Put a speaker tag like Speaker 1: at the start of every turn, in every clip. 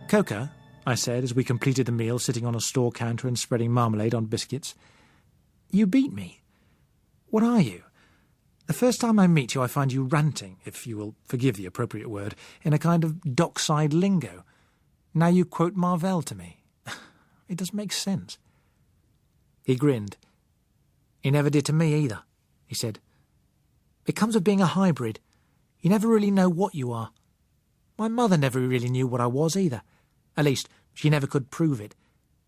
Speaker 1: Coca, I said as we completed the meal, sitting on a store counter and spreading marmalade on biscuits, you beat me. What are you? The first time I meet you I find you ranting, if you will forgive the appropriate word, in a kind of dockside lingo. Now you quote Marvell to me. It doesn't make sense. He grinned. He never did to me either, he said. It comes of being a hybrid. You never really know what you are. My mother never really knew what I was either. At least, she never could prove it.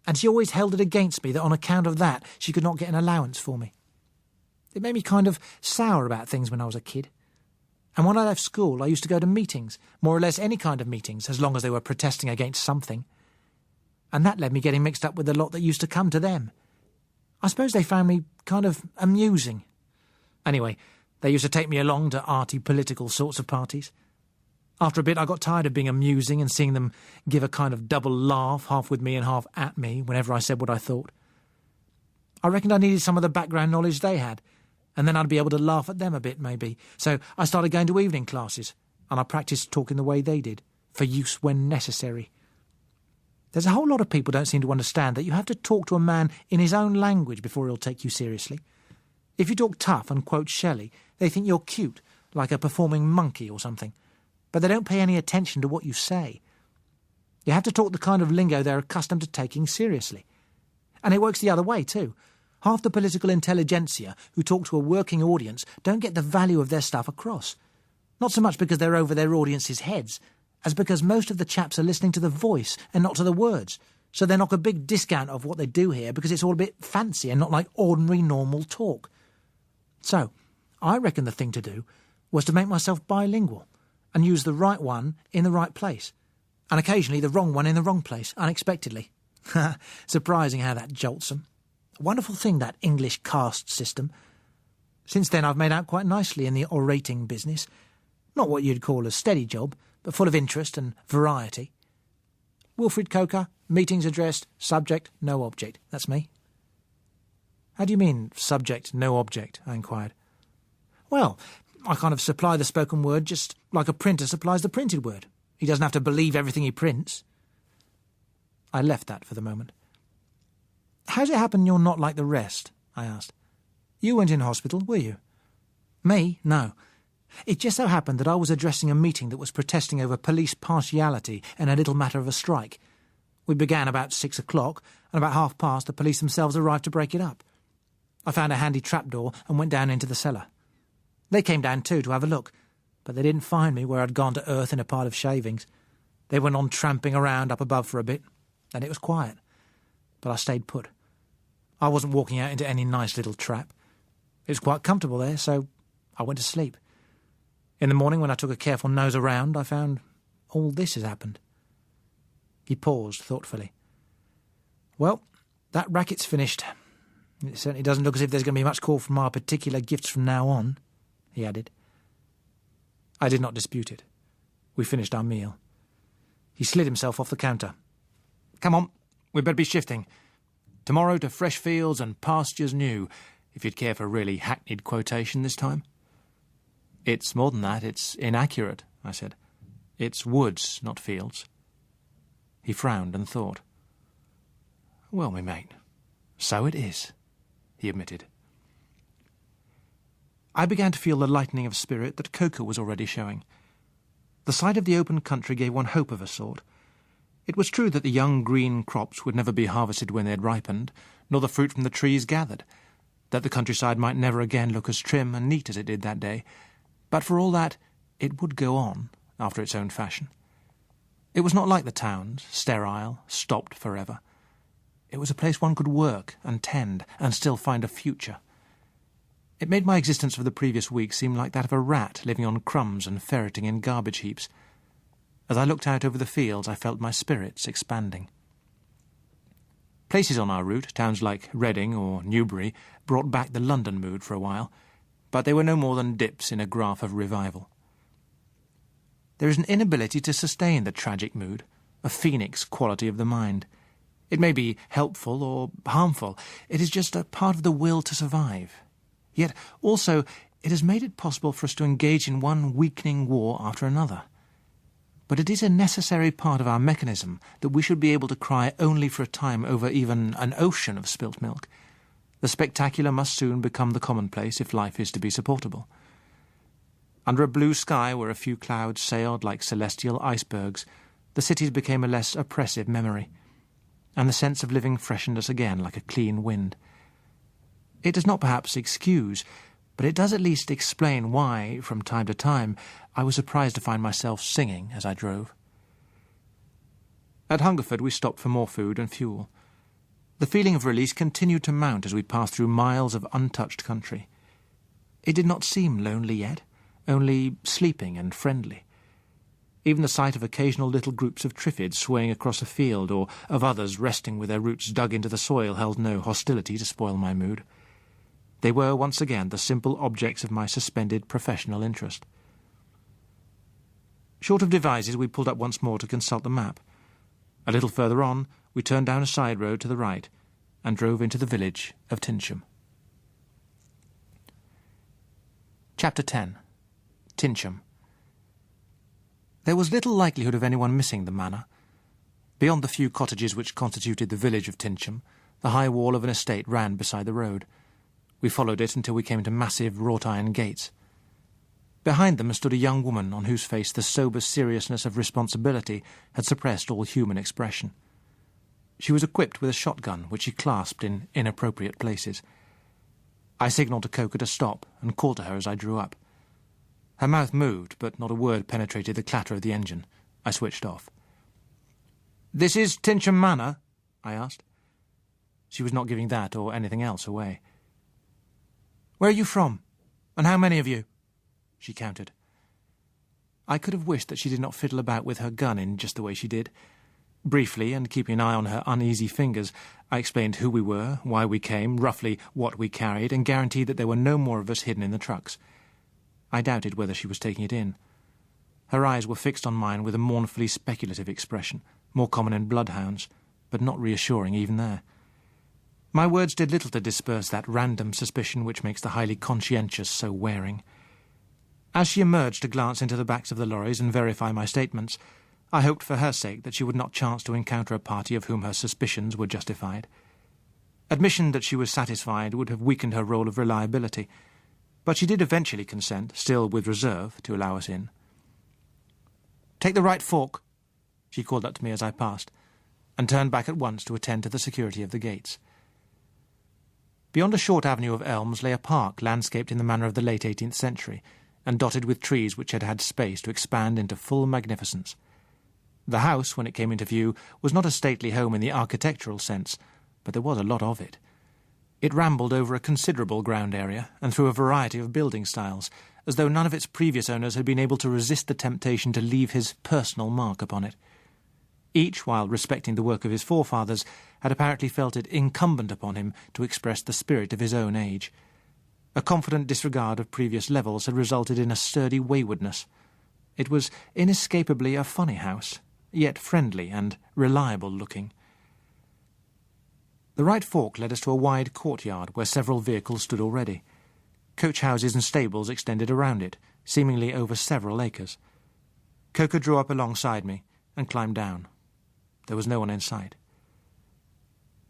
Speaker 1: And she always held it against me that on account of that she could not get an allowance for me. It made me kind of sour about things when I was a kid. And when I left school I used to go to meetings, more or less any kind of meetings, as long as they were protesting against something. And that led me getting mixed up with the lot that used to come to them. I suppose they found me kind of amusing. Anyway, they used to take me along to arty political sorts of parties. After a bit I got tired of being amusing and seeing them give a kind of double laugh, half with me and half at me, whenever I said what I thought. I reckoned I needed some of the background knowledge they had, and then I'd be able to laugh at them a bit, maybe. So I started going to evening classes, and I practised talking the way they did, for use when necessary. There's a whole lot of people don't seem to understand that you have to talk to a man in his own language before he'll take you seriously. If you talk tough and quote Shelley, they think you're cute, like a performing monkey or something. But they don't pay any attention to what you say. You have to talk the kind of lingo they're accustomed to taking seriously. And it works the other way, too. Half the political intelligentsia who talk to a working audience don't get the value of their stuff across. Not so much because they're over their audience's heads, as because most of the chaps are listening to the voice and not to the words. So they knock a big discount off what they do here because it's all a bit fancy and not like ordinary normal talk. So, I reckon the thing to do was to make myself bilingual and use the right one in the right place, and occasionally the wrong one in the wrong place, unexpectedly. Surprising how that jolts them. A wonderful thing, that English caste system. Since then I've made out quite nicely in the orating business. Not what you'd call a steady job, but full of interest and variety. Wilfred Coker, meetings addressed, subject, no object. That's me. How do you mean, subject, no object? I inquired. Well, I kind of supply the spoken word just like a printer supplies the printed word. He doesn't have to believe everything he prints. I left that for the moment. How's it happen you're not like the rest? I asked. You weren't in hospital, were you? Me? No. It just so happened that I was addressing a meeting that was protesting over police partiality and a little matter of a strike. We began about 6 o'clock, and about past the police themselves arrived to break it up. I found a handy trapdoor and went down into the cellar. They came down too to have a look, but they didn't find me where I'd gone to earth in a pile of shavings. They went on tramping around up above for a bit, and it was quiet. But I stayed put. I wasn't walking out into any nice little trap. It was quite comfortable there, so I went to sleep. In the morning, when I took a careful nose around, I found all this has happened. He paused thoughtfully. Well, that racket's finished. It certainly doesn't look as if there's going to be much call for my particular gifts from now on, he added. I did not dispute it. We finished our meal. He slid himself off the counter. Come on, we'd better be shifting. Tomorrow to fresh fields and pastures new, if you'd care for a really hackneyed quotation this time. It's more than that, it's inaccurate, I said. It's woods, not fields. He frowned and thought. Well, me mate, so it is, he admitted. I began to feel the lightening of spirit that Coker was already showing. The sight of the open country gave one hope of a sort. It was true that the young green crops would never be harvested when they had ripened, nor the fruit from the trees gathered, that the countryside might never again look as trim and neat as it did that day, but for all that, it would go on, after its own fashion. It was not like the towns, sterile, stopped forever. It was a place one could work and tend and still find a future. It made my existence for the previous week seem like that of a rat living on crumbs and ferreting in garbage heaps. As I looked out over the fields, I felt my spirits expanding. Places on our route, towns like Reading or Newbury, brought back the London mood for a while, but they were no more than dips in a graph of revival. There is an inability to sustain the tragic mood, a phoenix quality of the mind. It may be helpful or harmful. It is just a part of the will to survive. Yet also It has made it possible for us to engage in one weakening war after another. But it is a necessary part of our mechanism that we should be able to cry only for a time over even an ocean of spilt milk. The spectacular must soon become the commonplace if life is to be supportable. Under a blue sky where a few clouds sailed like celestial icebergs, the cities became a less oppressive memory, and the sense of living freshened us again like a clean wind. It does not perhaps excuse, but it does at least explain why, from time to time, I was surprised to find myself singing as I drove. At Hungerford we stopped for more food and fuel. The feeling of release continued to mount as we passed through miles of untouched country. It did not seem lonely yet, only sleeping and friendly. Even the sight of occasional little groups of Triffids swaying across a field, or of others resting with their roots dug into the soil, held no hostility to spoil my mood. They were once again the simple objects of my suspended professional interest. Short of Devizes, we pulled up once more to consult the map. A little further on, we turned down a side road to the right and drove into the village of Tinsham. Chapter 10. Tinsham. There was little likelihood of anyone missing the manor. Beyond the few cottages which constituted the village of Tinsham, the high wall of an estate ran beside the road. We followed it until we came to massive wrought-iron gates. Behind them stood a young woman on whose face the sober seriousness of responsibility had suppressed all human expression. She was equipped with a shotgun, which she clasped in inappropriate places. I signalled to Coker to stop and called to her as I drew up. Her mouth moved, but not a word penetrated the clatter of the engine. I switched off. "This is Tinsham Manor?" I asked. She was not giving that or anything else away. "Where are you from? And how many of you?" she countered. I could have wished that she did not fiddle about with her gun in just the way she did. Briefly, and keeping an eye on her uneasy fingers, I explained who we were, why we came, roughly what we carried, and guaranteed that there were no more of us hidden in the trucks. I doubted whether she was taking it in. Her eyes were fixed on mine with a mournfully speculative expression, more common in bloodhounds, but not reassuring even there. My words did little to disperse that random suspicion which makes the highly conscientious so wearing. As she emerged to glance into the backs of the lorries and verify my statements, I hoped for her sake that she would not chance to encounter a party of whom her suspicions were justified. Admission that she was satisfied would have weakened her role of reliability, but she did eventually consent, still with reserve, to allow us in. "Take the right fork," she called up to me as I passed, and turned back at once to attend to the security of the gates. Beyond a short avenue of elms lay a park landscaped in the manner of the late 18th century, and dotted with trees which had had space to expand into full magnificence. The house, when it came into view, was not a stately home in the architectural sense, but there was a lot of it. It rambled over a considerable ground area and through a variety of building styles, as though none of its previous owners had been able to resist the temptation to leave his personal mark upon it. Each, while respecting the work of his forefathers, had apparently felt it incumbent upon him to express the spirit of his own age. A confident disregard of previous levels had resulted in a sturdy waywardness. It was inescapably a funny house, yet friendly and reliable-looking. The right fork led us to a wide courtyard where several vehicles stood already. Coach houses and stables extended around it, seemingly over several acres. Coker drew up alongside me and climbed down. There was no one in sight.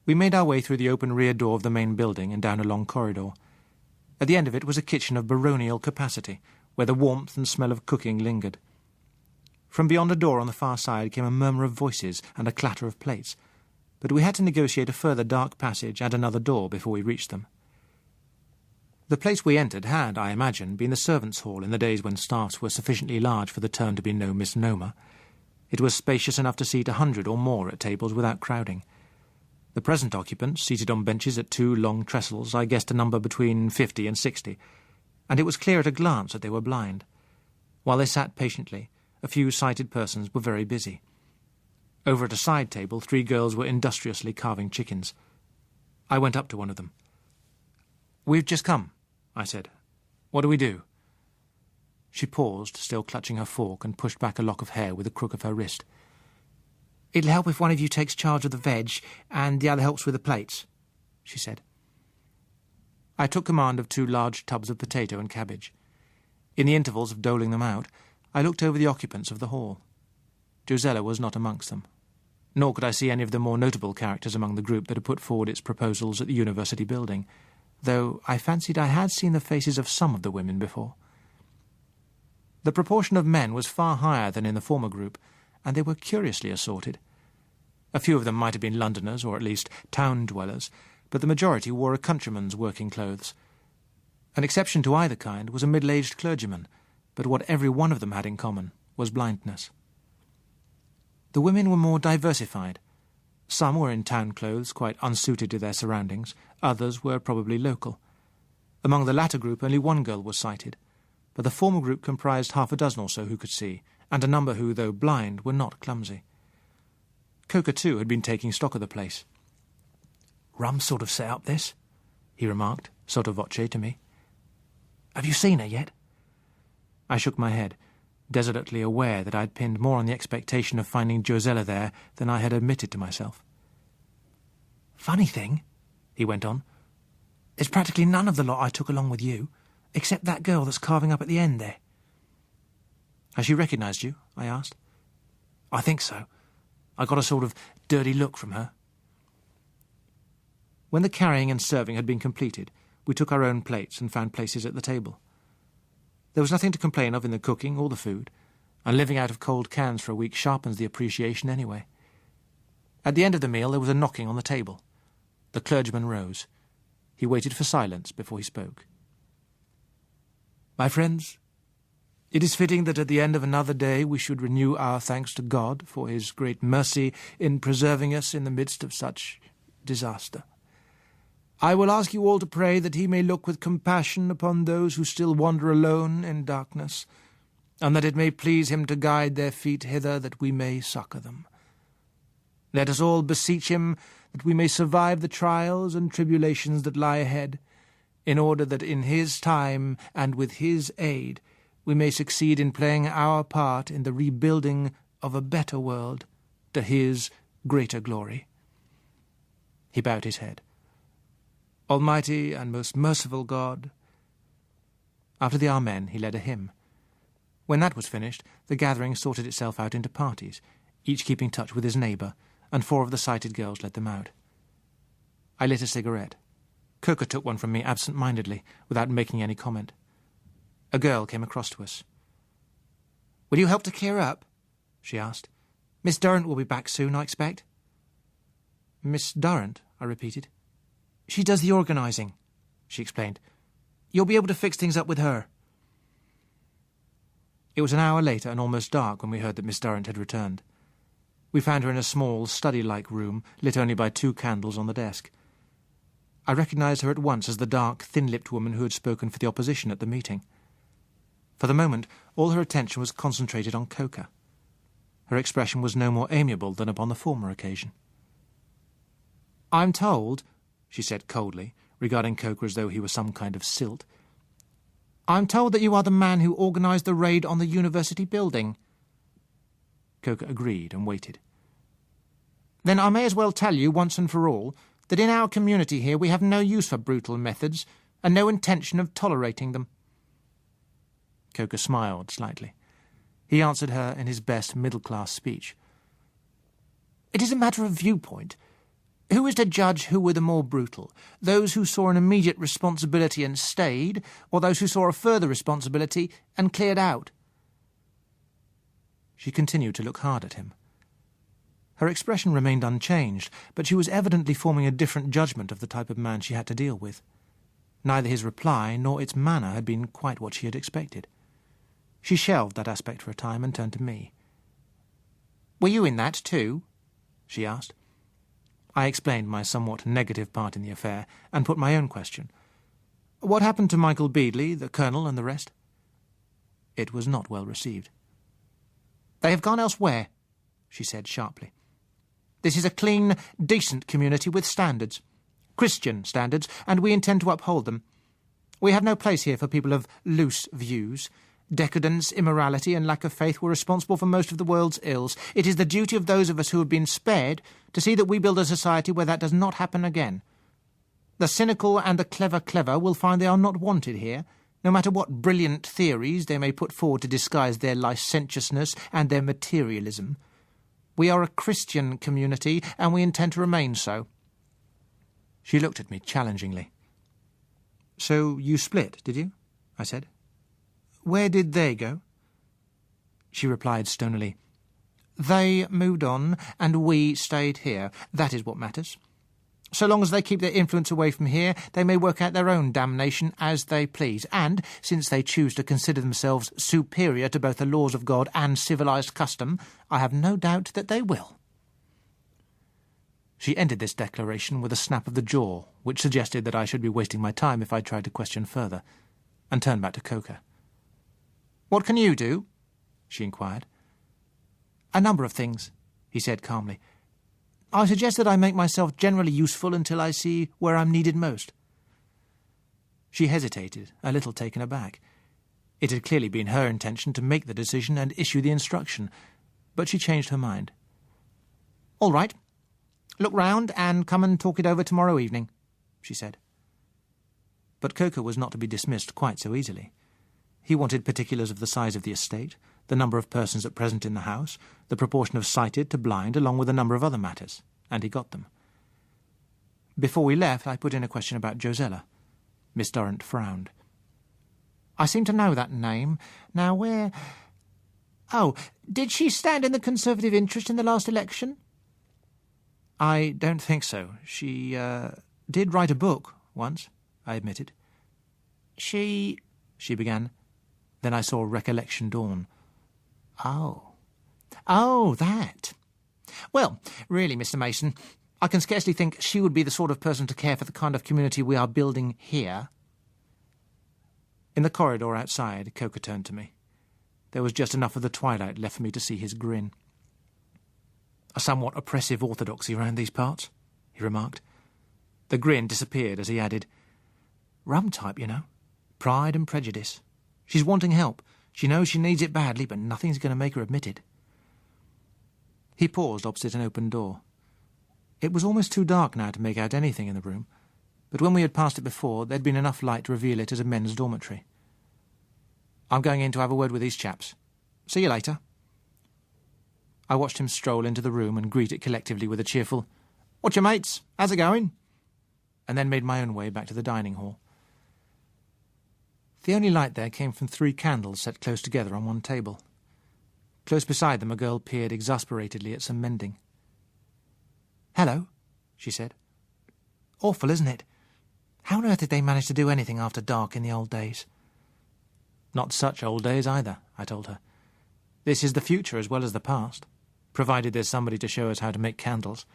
Speaker 1: We made our way through the open rear door of the main building and down a long corridor. At the end of it was a kitchen of baronial capacity, where the warmth and smell of cooking lingered. From beyond a door on the far side came a murmur of voices and a clatter of plates, but we had to negotiate a further dark passage and another door before we reached them. The place we entered had, I imagine, been the servants' hall in the days when staffs were sufficiently large for the term to be no misnomer. It was spacious enough to seat 100 or more at tables without crowding. The present occupants, seated on benches at 2 long trestles, I guessed a number between 50 and 60, and it was clear at a glance that they were blind. While they sat patiently, a few sighted persons were very busy. Over at a side table, 3 girls were industriously carving chickens. I went up to one of them. "We've just come," I said. "What do we do?" She paused, still clutching her fork, and pushed back a lock of hair with the crook of her wrist. "It'll help if one of you takes charge of the veg, and the other helps with the plates," she said. I took command of 2 large tubs of potato and cabbage. In the intervals of doling them out, I looked over the occupants of the hall. Josella was not amongst them, nor could I see any of the more notable characters among the group that had put forward its proposals at the university building, though I fancied I had seen the faces of some of the women before. The proportion of men was far higher than in the former group, and they were curiously assorted. A few of them might have been Londoners, or at least town-dwellers, but the majority wore a countryman's working clothes. An exception to either kind was a middle-aged clergyman, but what every one of them had in common was blindness. The women were more diversified. Some were in town clothes, quite unsuited to their surroundings. Others were probably local. Among the latter group only one girl was sighted, but the former group comprised half a dozen or so who could see, and a number who, though blind, were not clumsy. Coker, too, had been taking stock of the place. "Rum sort of set up, this," he remarked, sotto voce to me. "Have you seen her yet?" I shook my head, desolately aware that I had pinned more on the expectation of finding Josella there than I had admitted to myself. "Funny thing," he went on, "there's practically none of the lot I took along with you, except that girl that's carving up at the end there." "Has she recognised you?" I asked. "I think so. I got a sort of dirty look from her." When the carrying and serving had been completed, we took our own plates and found places at the table. There was nothing to complain of in the cooking or the food, and living out of cold cans for a week sharpens the appreciation anyway. At the end of the meal there was a knocking on the table. The clergyman rose. He waited for silence before he spoke. "My friends, it is fitting that at the end of another day we should renew our thanks to God for his great mercy in preserving us in the midst of such disaster. I will ask you all to pray that he may look with compassion upon those who still wander alone in darkness, and that it may please him to guide their feet hither that we may succour them. Let us all beseech him that we may survive the trials and tribulations that lie ahead, in order that in his time and with his aid we may succeed in playing our part in the rebuilding of a better world to his greater glory." He bowed his head. "Almighty and most merciful God." After the Amen, he led a hymn. When that was finished, the gathering sorted itself out into parties, each keeping touch with his neighbour, and 4 of the sighted girls led them out. I lit a cigarette. Coker took one from me absent-mindedly, without making any comment. A girl came across to us. "Will you help to clear up?" she asked. "Miss Durrant will be back soon, I expect." "Miss Durrant?" I repeated. "She does the organising," she explained. "You'll be able to fix things up with her." It was an hour later and almost dark when we heard that Miss Durrant had returned. We found her in a small, study-like room, lit only by 2 candles on the desk. I recognised her at once as the dark, thin-lipped woman who had spoken for the opposition at the meeting. For the moment, all her attention was concentrated on Coker. Her expression was no more amiable than upon the former occasion. "I'm told," she said coldly, regarding Coker as though he were some kind of silt, "I'm told that you are the man who organised the raid on the university building." Coker agreed and waited. "Then I may as well tell you, once and for all, that in our community here we have no use for brutal methods, and no intention of tolerating them." Coker smiled slightly. He answered her in his best middle-class speech. "It is a matter of viewpoint. Who is to judge who were the more brutal? Those who saw an immediate responsibility and stayed, or those who saw a further responsibility and cleared out?" She continued to look hard at him. Her expression remained unchanged, but she was evidently forming a different judgment of the type of man she had to deal with. Neither his reply nor its manner had been quite what she had expected. She shelved that aspect for a time and turned to me. "Were you in that too?" she asked. I explained my somewhat negative part in the affair, and put my own question. "What happened to Michael Beadley, the Colonel, and the rest?" It was not well received. "They have gone elsewhere," she said sharply. "This is a clean, decent community with standards. Christian standards, and we intend to uphold them. We have no place here for people of loose views. Decadence, immorality, and lack of faith were responsible for most of the world's ills. It is the duty of those of us who have been spared to see that we build a society where that does not happen again. The cynical and the clever will find they are not wanted here, no matter what brilliant theories they may put forward to disguise their licentiousness and their materialism. We are a Christian community, and we intend to remain so." She looked at me challengingly. "So you split, did you?" I said. "Where did they go?" She replied stonily, "They moved on, and we stayed here. That is what matters. So long as they keep their influence away from here, they may work out their own damnation as they please, and, since they choose to consider themselves superior to both the laws of God and civilized custom, I have no doubt that they will." She ended this declaration with a snap of the jaw, which suggested that I should be wasting my time if I tried to question further, and turned back to Coker. "What can you do?" she inquired. "A number of things," he said calmly. "I suggest that I make myself generally useful until I see where I'm needed most." She hesitated, a little taken aback. It had clearly been her intention to make the decision and issue the instruction, but she changed her mind. "All right. Look round and come and talk it over tomorrow evening," she said. But Coker was not to be dismissed quite so easily. He wanted particulars of the size of the estate, the number of persons at present in the house, the proportion of sighted to blind, along with a number of other matters, and he got them. Before we left, I put in a question about Josella. Miss Durrant frowned. "I seem to know that name. Now, where... Oh, did she stand in the Conservative interest in the last election?" "I don't think so. She, did write a book once," I admitted. She began. Then I saw recollection dawn. Oh, that. Well, really, Mr. Mason, I can scarcely think she would be the sort of person to care for the kind of community we are building here." In the corridor outside, Coker turned to me. There was just enough of the twilight left for me to see his grin. "A somewhat oppressive orthodoxy round these parts," he remarked. The grin disappeared as he added, "Rum type, you know. Pride and prejudice. She's wanting help. She knows she needs it badly, but nothing's going to make her admit it." He paused opposite an open door. It was almost too dark now to make out anything in the room, but when we had passed it before, there'd been enough light to reveal it as a men's dormitory. "I'm going in to have a word with these chaps. See you later." I watched him stroll into the room and greet it collectively with a cheerful, "Whatcha, mates? How's it going?" and then made my own way back to the dining hall. The only light there came from 3 candles set close together on one table. Close beside them a girl peered exasperatedly at some mending. "Hello," she said. "Awful, isn't it? How on earth did they manage to do anything after dark in the old days?" "Not such old days either," I told her. "This is the future as well as the past, provided there's somebody to show us how to make candles."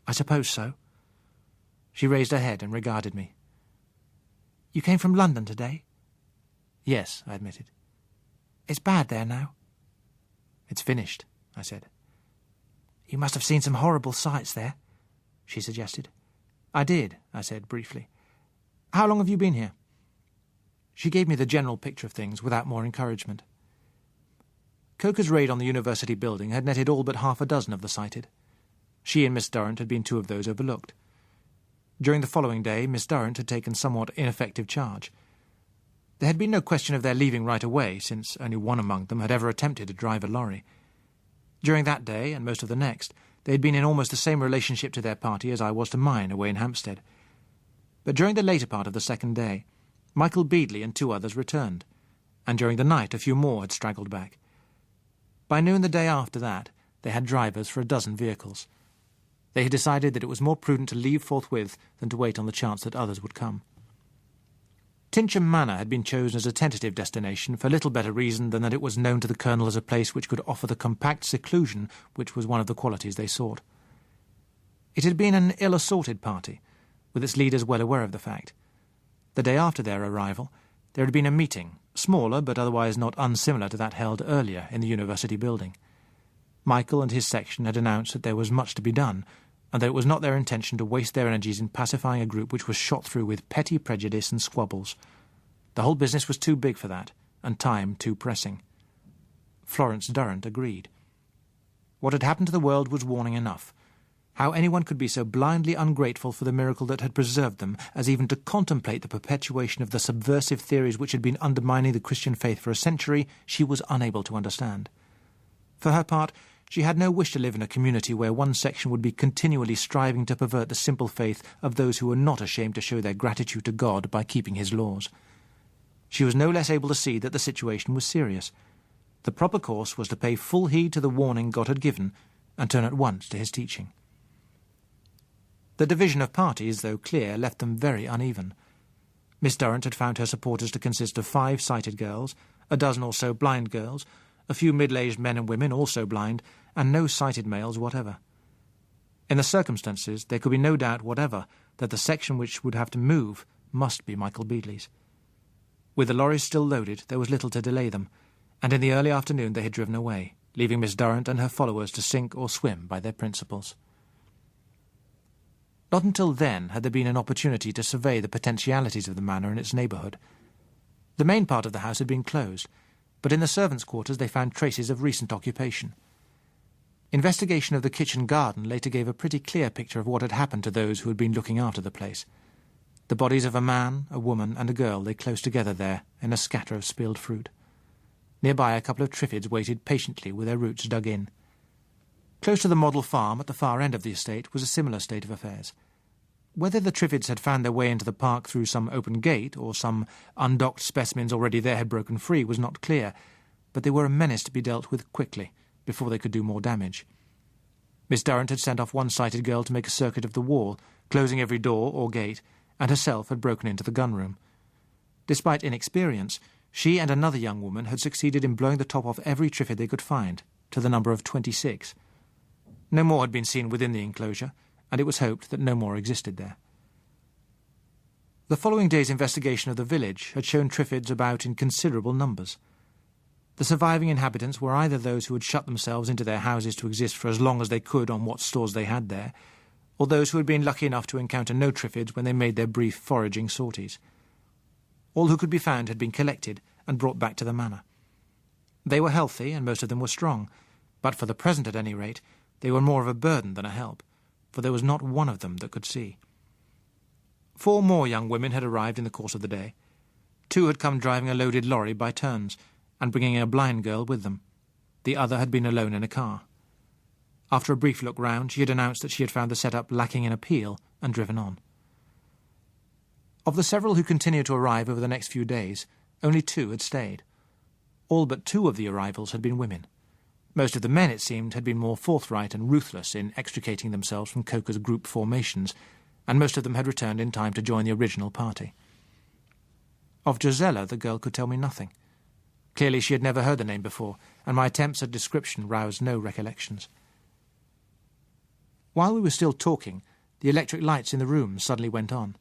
Speaker 1: "I suppose so." She raised her head and regarded me. "You came from London today?" "Yes," I admitted. "It's bad there now?" "It's finished," I said. "You must have seen some horrible sights there," she suggested. "I did," I said briefly. "How long have you been here?" She gave me the general picture of things without more encouragement. Coker's raid on the university building had netted all but half a dozen of the sighted. She and Miss Durrant had been 2 of those overlooked. During the following day, Miss Durrant had taken somewhat ineffective charge. There had been no question of their leaving right away, since only one among them had ever attempted to drive a lorry. During that day, and most of the next, they had been in almost the same relationship to their party as I was to mine away in Hampstead. But during the later part of the second day, Michael Beadley and 2 others returned, and during the night a few more had straggled back. By noon the day after that, they had drivers for 12 vehicles. They had decided that it was more prudent to leave forthwith than to wait on the chance that others would come. Tincham Manor had been chosen as a tentative destination for little better reason than that it was known to the Colonel as a place which could offer the compact seclusion which was one of the qualities they sought. It had been an ill-assorted party, with its leaders well aware of the fact. The day after their arrival, there had been a meeting, smaller but otherwise not unsimilar to that held earlier in the university building. Michael and his section had announced that there was much to be done, and that it was not their intention to waste their energies in pacifying a group which was shot through with petty prejudice and squabbles. The whole business was too big for that, and time too pressing. Florence Durrant agreed. What had happened to the world was warning enough. How anyone could be so blindly ungrateful for the miracle that had preserved them as even to contemplate the perpetuation of the subversive theories which had been undermining the Christian faith for a century, she was unable to understand. For her part, she had no wish to live in a community where one section would be continually striving to pervert the simple faith of those who were not ashamed to show their gratitude to God by keeping his laws. She was no less able to see that the situation was serious. The proper course was to pay full heed to the warning God had given and turn at once to his teaching. The division of parties, though clear, left them very uneven. Miss Durrant had found her supporters to consist of 5 sighted girls, a dozen or so blind girls, a few middle-aged men and women also blind, and no sighted males whatever. In the circumstances, there could be no doubt whatever that the section which would have to move must be Michael Beadley's. With the lorries still loaded, there was little to delay them, and in the early afternoon they had driven away, leaving Miss Durrant and her followers to sink or swim by their principles. Not until then had there been an opportunity to survey the potentialities of the manor and its neighbourhood. The main part of the house had been closed, but in the servants' quarters they found traces of recent occupation. Investigation of the kitchen garden later gave a pretty clear picture of what had happened to those who had been looking after the place. The bodies of a man, a woman, and a girl lay close together there in a scatter of spilled fruit. Nearby a couple of Triffids waited patiently with their roots dug in. Close to the model farm at the far end of the estate was a similar state of affairs. Whether the Triffids had found their way into the park through some open gate, or some undocked specimens already there had broken free, was not clear, but they were a menace to be dealt with quickly, before they could do more damage. Miss Durrant had sent off one sighted girl to make a circuit of the wall, closing every door or gate, and herself had broken into the gun-room. Despite inexperience, she and another young woman had succeeded in blowing the top off every Triffid they could find, to the number of 26. No more had been seen within the enclosure, and it was hoped that no more existed there. The following day's investigation of the village had shown Triffids about in considerable numbers. The surviving inhabitants were either those who had shut themselves into their houses to exist for as long as they could on what stores they had there, or those who had been lucky enough to encounter no Triffids when they made their brief foraging sorties. All who could be found had been collected and brought back to the manor. They were healthy, and most of them were strong, but for the present at any rate, they were more of a burden than a help, for there was not one of them that could see. 4 more young women had arrived in the course of the day. 2 had come driving a loaded lorry by turns, and bringing a blind girl with them. The other had been alone in a car. After a brief look round, she had announced that she had found the setup lacking in appeal and driven on. Of the several who continued to arrive over the next few days, only 2 had stayed. All but 2 of the arrivals had been women. Most of the men, it seemed, had been more forthright and ruthless in extricating themselves from Coker's group formations, and most of them had returned in time to join the original party. Of Josella, the girl could tell me nothing. Clearly she had never heard the name before, and my attempts at description roused no recollections. While we were still talking, the electric lights in the room suddenly went on.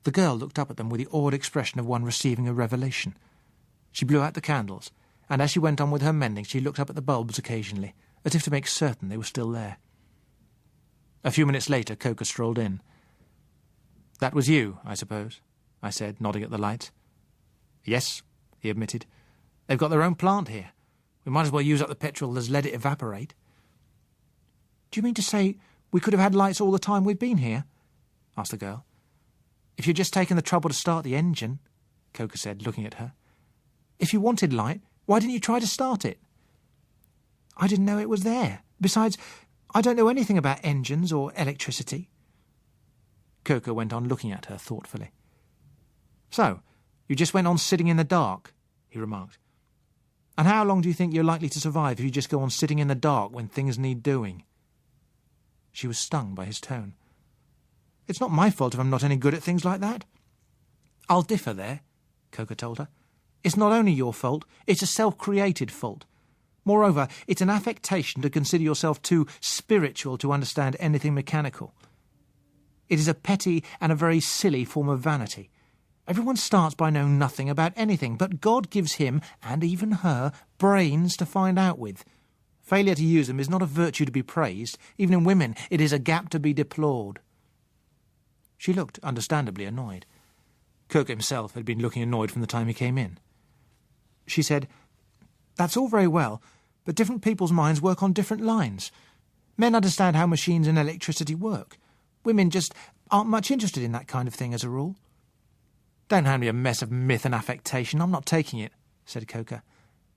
Speaker 1: The girl looked up at them with the awed expression of one receiving a revelation. She blew out the candles, and as she went on with her mending she looked up at the bulbs occasionally, as if to make certain they were still there. A few minutes later Coker strolled in. "That was you, I suppose?" I said, nodding at the lights. "Yes," he admitted. "They've got their own plant here. We might as well use up the petrol as let it evaporate." "Do you mean to say we could have had lights all the time we've been here?" asked the girl. "If you'd just taken the trouble to start the engine," Coker said, looking at her. "If you wanted light, why didn't you try to start it?" "I didn't know it was there. Besides, I don't know anything about engines or electricity." Coker went on looking at her thoughtfully. "So, you just went on sitting in the dark," he remarked. "And how long do you think you're likely to survive if you just go on sitting in the dark when things need doing?" She was stung by his tone. "It's not my fault if I'm not any good at things like that." "I'll differ there," Coker told her. "It's not only your fault, it's a self-created fault. Moreover, it's an affectation to consider yourself too spiritual to understand anything mechanical. It is a petty and a very silly form of vanity. Everyone starts by knowing nothing about anything, but God gives him, and even her, brains to find out with. Failure to use them is not a virtue to be praised. Even in women, it is a gap to be deplored." She looked understandably annoyed. Kirk himself had been looking annoyed from the time he came in. She said, "That's all very well, but different people's minds work on different lines. Men understand how machines and electricity work. Women just aren't much interested in that kind of thing as a rule. Don't hand me a mess of myth and affectation. I'm not taking it, said Coker.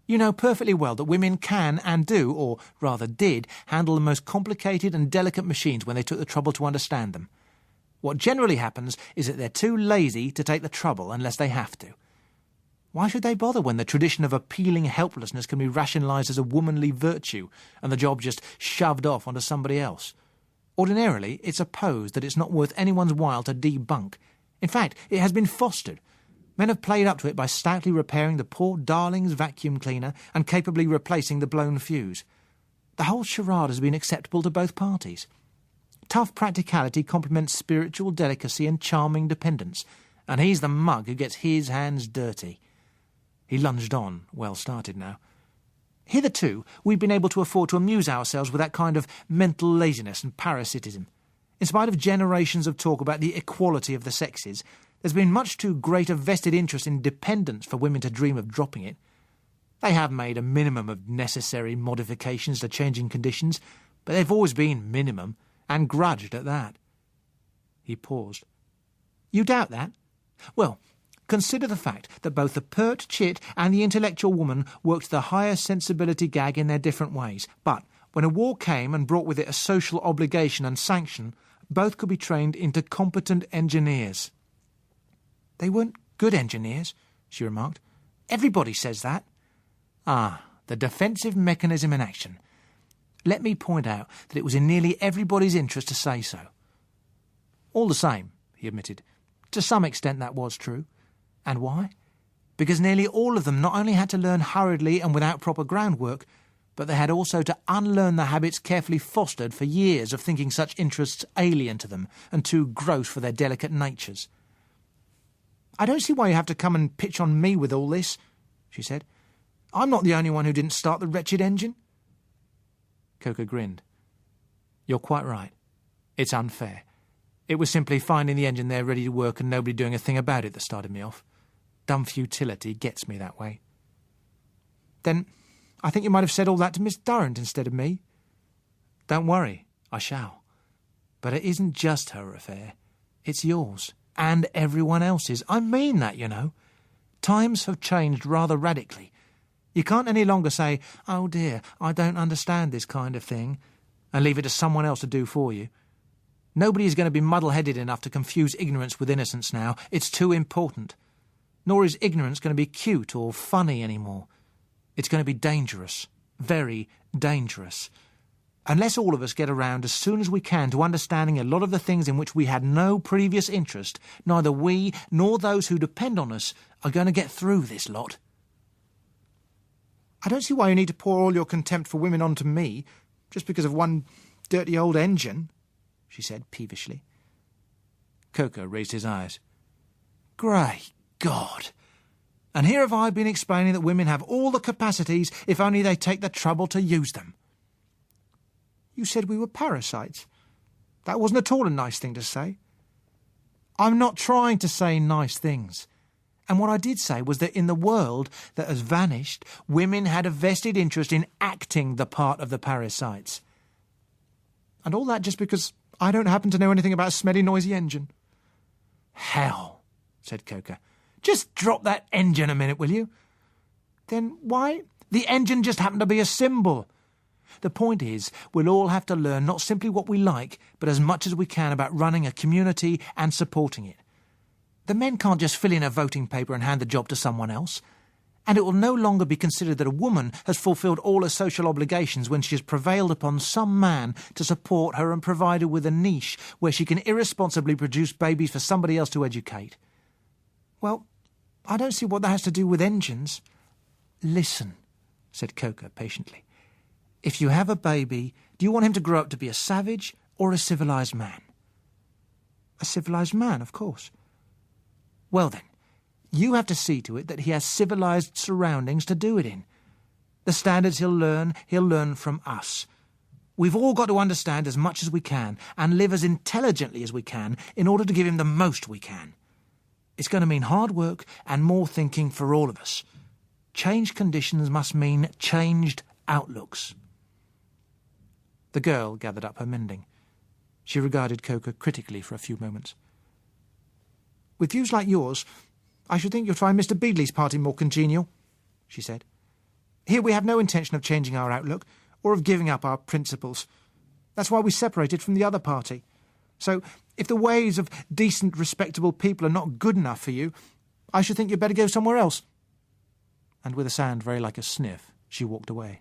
Speaker 1: You know perfectly well that women can and do, or rather did, handle the most complicated and delicate machines when they took the trouble to understand them. What generally happens is that they're too lazy to take the trouble unless they have to. Why should they bother when the tradition of appealing helplessness can be rationalised as a womanly virtue and the job just shoved off onto somebody else? Ordinarily, it's a pose that it's not worth anyone's while to debunk. In fact, it has been fostered. Men have played up to it by stoutly repairing the poor darling's vacuum cleaner and capably replacing the blown fuse. The whole charade has been acceptable to both parties. Tough practicality complements spiritual delicacy and charming dependence, and he's the mug who gets his hands dirty. He lunged on, well started now. Hitherto, we've been able to afford to amuse ourselves with that kind of mental laziness and parasitism. In spite of generations of talk about the equality of the sexes, there's been much too great a vested interest in dependence for women to dream of dropping it. They have made a minimum of necessary modifications to changing conditions, but they've always been minimum, and grudged at that. He paused. You doubt that? Well, consider the fact that both the pert chit and the intellectual woman worked the higher sensibility gag in their different ways, but when a war came and brought with it a social obligation and sanction, both could be trained into competent engineers. They weren't good engineers, she remarked. Everybody says that. Ah, the defensive mechanism in action. Let me point out that it was in nearly everybody's interest to say so. All the same, he admitted, to some extent that was true. And why? Because nearly all of them not only had to learn hurriedly and without proper groundwork, but they had also to unlearn the habits carefully fostered for years of thinking such interests alien to them and too gross for their delicate natures. I don't see why you have to come and pitch on me with all this, she said. I'm not the only one who didn't start the wretched engine. Coker grinned. You're quite right. It's unfair. It was simply finding the engine there ready to work and nobody doing a thing about it that started me off. Dumb futility gets me that way. Then I think you might have said all that to Miss Durrant instead of me. Don't worry, I shall. But it isn't just her affair. It's yours. And everyone else's. I mean that, you know. Times have changed rather radically. You can't any longer say, oh dear, I don't understand this kind of thing, and leave it to someone else to do for you. Nobody is going to be muddle-headed enough to confuse ignorance with innocence now. It's too important. Nor is ignorance going to be cute or funny anymore. It's going to be dangerous. Very dangerous. Unless all of us get around as soon as we can to understanding a lot of the things in which we had no previous interest, neither we nor those who depend on us are going to get through this lot. I don't see why you need to pour all your contempt for women onto me, just because of one dirty old engine, she said peevishly. Coker raised his eyes. Great God! And here have I been explaining that women have all the capacities if only they take the trouble to use them. You said we were parasites. That wasn't at all a nice thing to say. I'm not trying to say nice things. And what I did say was that in the world that has vanished, women had a vested interest in acting the part of the parasites. And all that just because I don't happen to know anything about a smelly, noisy engine. Hell, said Coker. Just drop that engine a minute, will you? Then why? The engine just happened to be a symbol. The point is, we'll all have to learn not simply what we like, but as much as we can about running a community and supporting it. The men can't just fill in a voting paper and hand the job to someone else. And it will no longer be considered that a woman has fulfilled all her social obligations when she has prevailed upon some man to support her and provide her with a niche where she can irresponsibly produce babies for somebody else to educate. Well, I don't see what that has to do with engines. Listen, said Coker patiently. If you have a baby, do you want him to grow up to be a savage or a civilised man? A civilised man, of course. Well then, you have to see to it that he has civilised surroundings to do it in. The standards he'll learn from us. We've all got to understand as much as we can and live as intelligently as we can in order to give him the most we can. It's going to mean hard work and more thinking for all of us. Changed conditions must mean changed outlooks. The girl gathered up her mending. She regarded Coca critically for a few moments. "With views like yours, I should think you'll find Mr. Beadley's party more congenial," she said. "Here we have no intention of changing our outlook, or of giving up our principles. That's why we separated from the other party. So, if the ways of decent, respectable people are not good enough for you, I should think you'd better go somewhere else." And with a sound very like a sniff, she walked away.